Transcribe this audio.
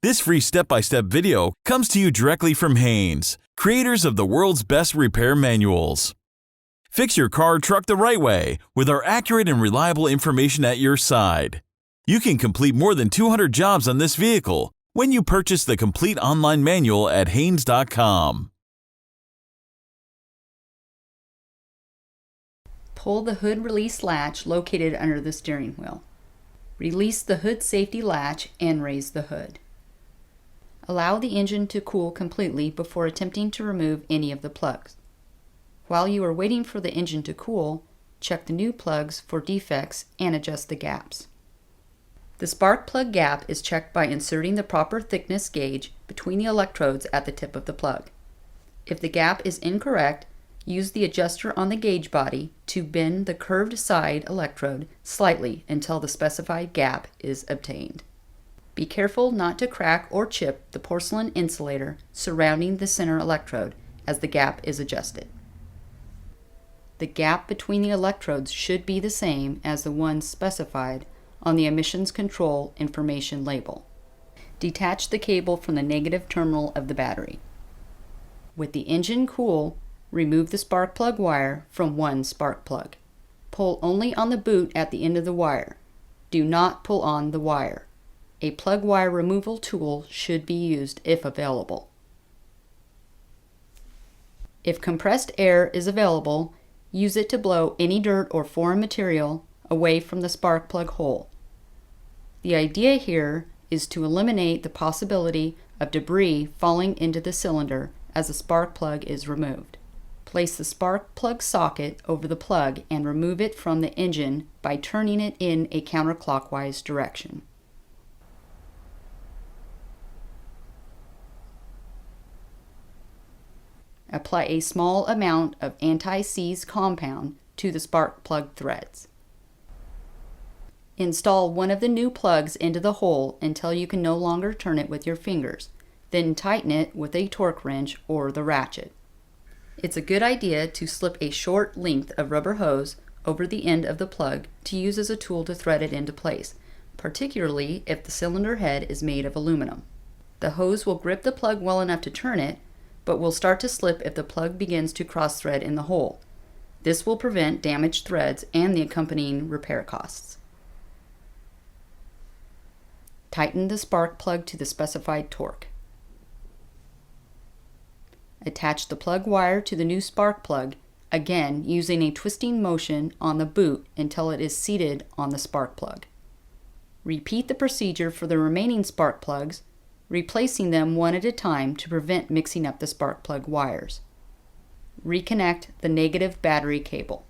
This free step-by-step video comes to you directly from Haynes, creators of the world's best repair manuals. Fix your car or truck the right way with our accurate and reliable information at your side. You can complete more than 200 jobs on this vehicle when you purchase the complete online manual at Haynes.com. Pull the hood release latch located under the steering wheel. Release the hood safety latch and raise the hood. Allow the engine to cool completely before attempting to remove any of the plugs. While you are waiting for the engine to cool, check the new plugs for defects and adjust the gaps. The spark plug gap is checked by inserting the proper thickness gauge between the electrodes at the tip of the plug. If the gap is incorrect, use the adjuster on the gauge body to bend the curved side electrode slightly until the specified gap is obtained. Be careful not to crack or chip the porcelain insulator surrounding the center electrode as the gap is adjusted. The gap between the electrodes should be the same as the one specified on the emissions control information label. Detach the cable from the negative terminal of the battery. With the engine cool, remove the spark plug wire from one spark plug. Pull only on the boot at the end of the wire. Do not pull on the wire. A plug wire removal tool should be used if available. If compressed air is available, use it to blow any dirt or foreign material away from the spark plug hole. The idea here is to eliminate the possibility of debris falling into the cylinder as the spark plug is removed. Place the spark plug socket over the plug and remove it from the engine by turning it in a counterclockwise direction. Apply a small amount of anti-seize compound to the spark plug threads. Install one of the new plugs into the hole until you can no longer turn it with your fingers, then tighten it with a torque wrench or the ratchet. It's a good idea to slip a short length of rubber hose over the end of the plug to use as a tool to thread it into place, particularly if the cylinder head is made of aluminum. The hose will grip the plug well enough to turn it, but will start to slip if the plug begins to cross-thread in the hole. This will prevent damaged threads and the accompanying repair costs. Tighten the spark plug to the specified torque. Attach the plug wire to the new spark plug, again using a twisting motion on the boot until it is seated on the spark plug. Repeat the procedure for the remaining spark plugs, replacing them one at a time to prevent mixing up the spark plug wires. Reconnect the negative battery cable.